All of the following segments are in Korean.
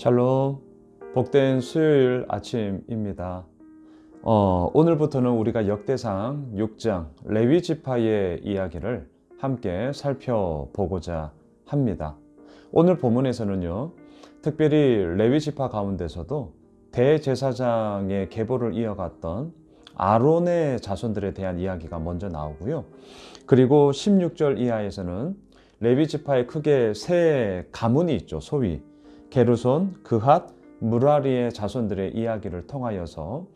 샬롬, 복된 수요일 아침입니다. 오늘부터는 우리가 역대상 6장 레위 지파의 이야기를 함께 살펴보고자 합니다. 오늘 본문에서는요, 특별히 레위 지파 가운데서도 대제사장의 계보를 이어갔던 아론의 자손들에 대한 이야기가 먼저 나오고요. 그리고 16절 이하에서는 레위 지파에 크게 세 가문이 있죠. 소위 게르손, 그핫, 무라리의 자손들의 이야기를 통하여서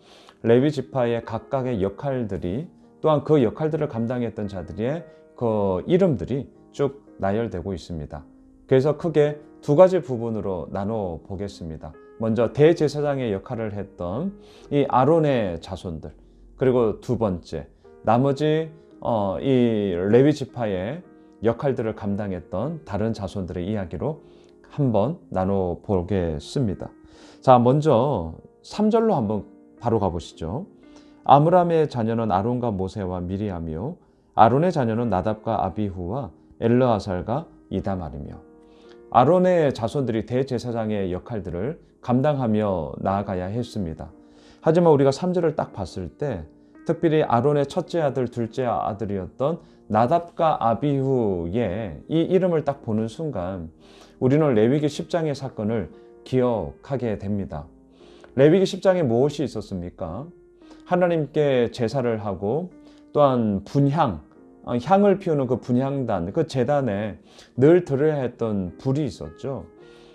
레위 지파의 각각의 역할들이, 또한 그 역할들을 감당했던 자들의 그 이름들이 쭉 나열되고 있습니다. 그래서 크게 두 가지 부분으로 나눠 보겠습니다. 먼저 대제사장의 역할을 했던 이 아론의 자손들, 그리고 두 번째 나머지 이 레위 지파의 역할들을 감당했던 다른 자손들의 이야기로 한번 나눠 보겠습니다. 자, 먼저 3절로 한번 바로 가보시죠. 아므람의 자녀는 아론과 모세와 미리암이요, 아론의 자녀는 나답과 아비후와 엘르아살과 이다말이며. 아론의 자손들이 대제사장의 역할들을 감당하며 나아가야 했습니다. 하지만 우리가 3절을 딱 봤을 때 특별히 아론의 첫째 아들, 둘째 아들이었던 나답과 아비후의 이 이름을 딱 보는 순간 우리는 레위기 10장의 사건을 기억하게 됩니다. 레위기 10장에 무엇이 있었습니까? 하나님께 제사를 하고 또한 분향, 향을 피우는 그 분향단, 그 제단에 늘 들어야 했던 불이 있었죠.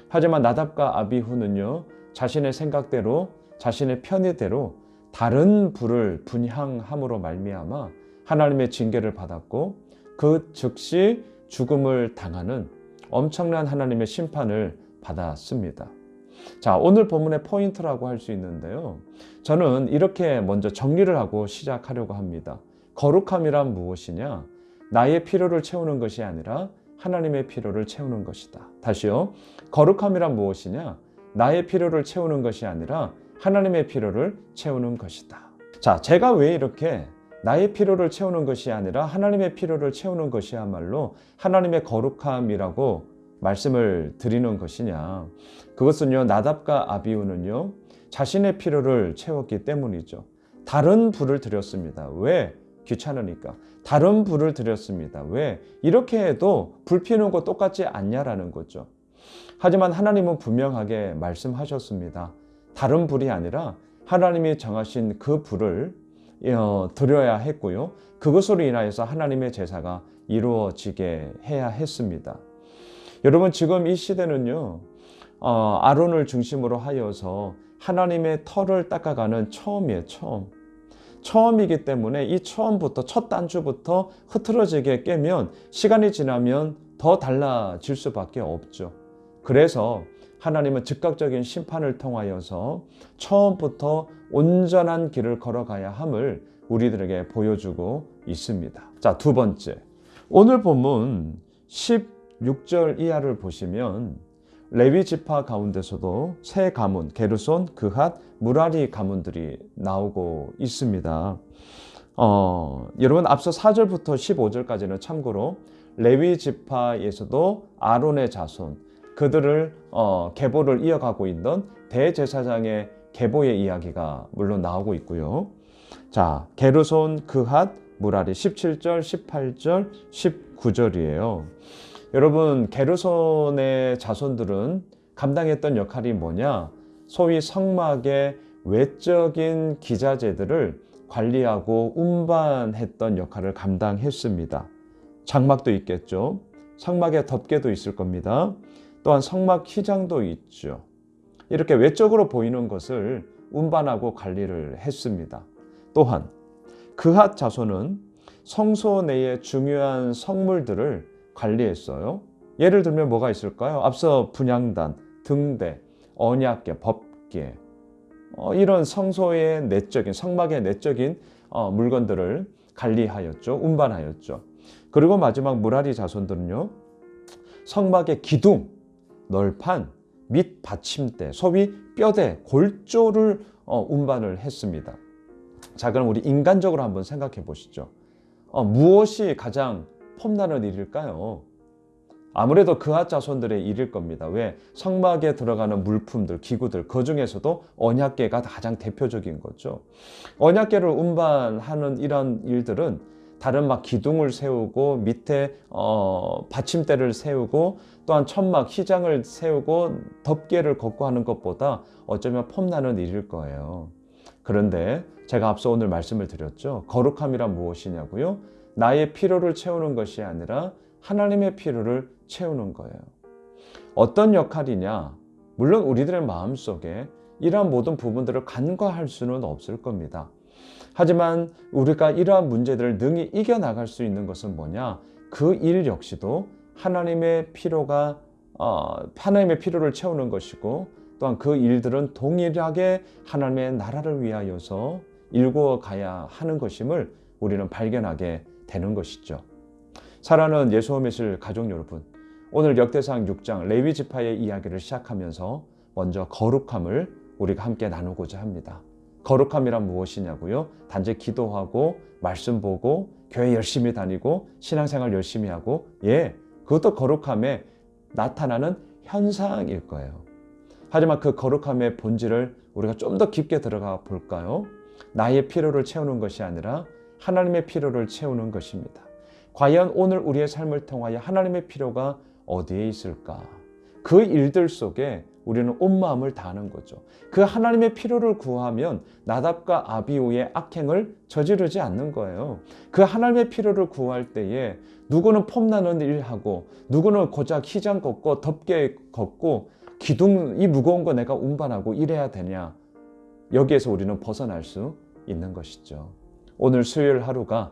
하지만 나답과 아비후는요, 자신의 생각대로, 자신의 편의대로 다른 불을 분향함으로 말미암아 하나님의 징계를 받았고 그 즉시 죽음을 당하는 엄청난 하나님의 심판을 받았습니다. 자, 오늘 본문의 포인트라고 할 수 있는데요, 저는 이렇게 먼저 정리를 하고 시작하려고 합니다. 거룩함이란 무엇이냐? 나의 필요를 채우는 것이 아니라 하나님의 필요를 채우는 것이다. 다시요. 거룩함이란 무엇이냐? 나의 필요를 채우는 것이 아니라 하나님의 필요를 채우는 것이다. 자, 제가 왜 이렇게 나의 필요를 채우는 것이 아니라 하나님의 필요를 채우는 것이야말로 하나님의 거룩함이라고 말씀을 드리는 것이냐? 그것은요, 나답과 아비후는요, 자신의 필요를 채웠기 때문이죠. 다른 불을 드렸습니다. 왜? 귀찮으니까. 다른 불을 드렸습니다. 왜? 이렇게 해도 불 피우는 거 똑같지 않냐라는 거죠. 하지만 하나님은 분명하게 말씀하셨습니다. 다른 불이 아니라 하나님이 정하신 그 불을 드려야 했고요. 그것으로 인하여서 하나님의 제사가 이루어지게 해야 했습니다. 여러분, 지금 이 시대는요, 아론을 중심으로 하여서 하나님의 터를 닦아가는 처음이에요. 처음이기 때문에 이 처음부터, 첫 단추부터 흐트러지게 깨면 시간이 지나면 더 달라질 수밖에 없죠. 그래서 하나님은 즉각적인 심판을 통하여서 처음부터 온전한 길을 걸어가야 함을 우리들에게 보여주고 있습니다. 자, 두 번째, 오늘 본문 16절 이하를 보시면 레위 지파 가운데서도 세 가문, 게르손, 그핫, 무라리 가문들이 나오고 있습니다. 여러분, 앞서 4절부터 15절까지는 참고로 레위 지파에서도 아론의 자손, 그들을 계보를 이어가고 있던 대제사장의 계보의 이야기가 물론 나오고 있고요. 자, 게르손, 그핫, 무라리 17절, 18절, 19절이에요. 여러분, 게르손의 자손들은 감당했던 역할이 뭐냐? 소위 성막의 외적인 기자재들을 관리하고 운반했던 역할을 감당했습니다. 장막도 있겠죠. 성막에 덮개도 있을 겁니다. 또한 성막 휘장도 있죠. 이렇게 외적으로 보이는 것을 운반하고 관리를 했습니다. 또한 그핫 자손은 성소 내의 중요한 성물들을 관리했어요. 예를 들면 뭐가 있을까요? 앞서 분향단, 등대, 언약궤, 법궤, 이런 성소의 내적인, 성막의 내적인 물건들을 관리하였죠. 운반하였죠. 그리고 마지막 무라리 자손들은요, 성막의 기둥, 널판, 및 받침대, 소위 뼈대, 골조를 운반을 했습니다. 자, 그럼 우리 인간적으로 한번 생각해 보시죠. 무엇이 가장 폼나는 일일까요? 아무래도 그앗 자손들의 일일 겁니다. 왜? 성막에 들어가는 물품들, 기구들, 그 중에서도 언약궤가 가장 대표적인 거죠. 언약궤를 운반하는 이런 일들은 다른 막 기둥을 세우고 밑에 받침대를 세우고 또한 천막, 휘장을 세우고 덮개를 걷고 하는 것보다 어쩌면 폼나는 일일 거예요. 그런데 제가 앞서 오늘 말씀을 드렸죠. 거룩함이란 무엇이냐고요? 나의 필요를 채우는 것이 아니라 하나님의 필요를 채우는 거예요. 어떤 역할이냐? 물론 우리들의 마음속에 이러한 모든 부분들을 간과할 수는 없을 겁니다. 하지만 우리가 이러한 문제들을 능히 이겨나갈 수 있는 것은 뭐냐? 그 일 역시도 하나님의 필요를 채우는 것이고 또한 그 일들은 동일하게 하나님의 나라를 위하여서 일구어 가야 하는 것임을 우리는 발견하게 되는 것이죠. 사랑하는 예수오메실 가족 여러분, 오늘 역대상 6장 레위 지파의 이야기를 시작하면서 먼저 거룩함을 우리가 함께 나누고자 합니다. 거룩함이란 무엇이냐고요? 단지 기도하고 말씀 보고 교회 열심히 다니고 신앙생활 열심히 하고 그것도 거룩함에 나타나는 현상일 거예요. 하지만 그 거룩함의 본질을 우리가 좀 더 깊게 들어가 볼까요? 나의 필요를 채우는 것이 아니라 하나님의 필요를 채우는 것입니다. 과연 오늘 우리의 삶을 통하여 하나님의 필요가 어디에 있을까? 그 일들 속에 우리는 온 마음을 다하는 거죠. 그 하나님의 필요를 구하면 나답과 아비후의 악행을 저지르지 않는 거예요. 그 하나님의 필요를 구할 때에 누구는 폼나는 일하고 누구는 고작 휘장 걷고 덮개 걷고 기둥 이 무거운 거 내가 운반하고 이래야 되냐? 여기에서 우리는 벗어날 수 있는 것이죠. 오늘 수요일 하루가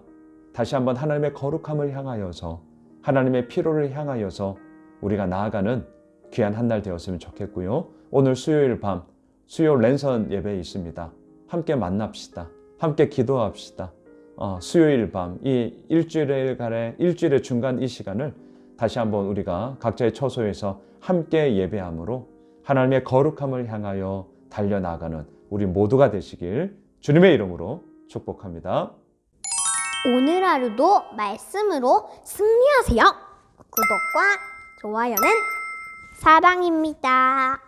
다시 한번 하나님의 거룩함을 향하여서 하나님의 필요를 향하여서 우리가 나아가는 귀한 한 날 되었으면 좋겠고요. 오늘 수요일 밤 수요 랜선 예배 있습니다. 함께 만납시다. 함께 기도합시다. 수요일 밤 이 일주일의 중간 이 시간을 다시 한번 우리가 각자의 처소에서 함께 예배함으로 하나님의 거룩함을 향하여 달려나가는 우리 모두가 되시길 주님의 이름으로 축복합니다. 오늘 하루도 말씀으로 승리하세요. 구독과 좋아요는 사랑입니다.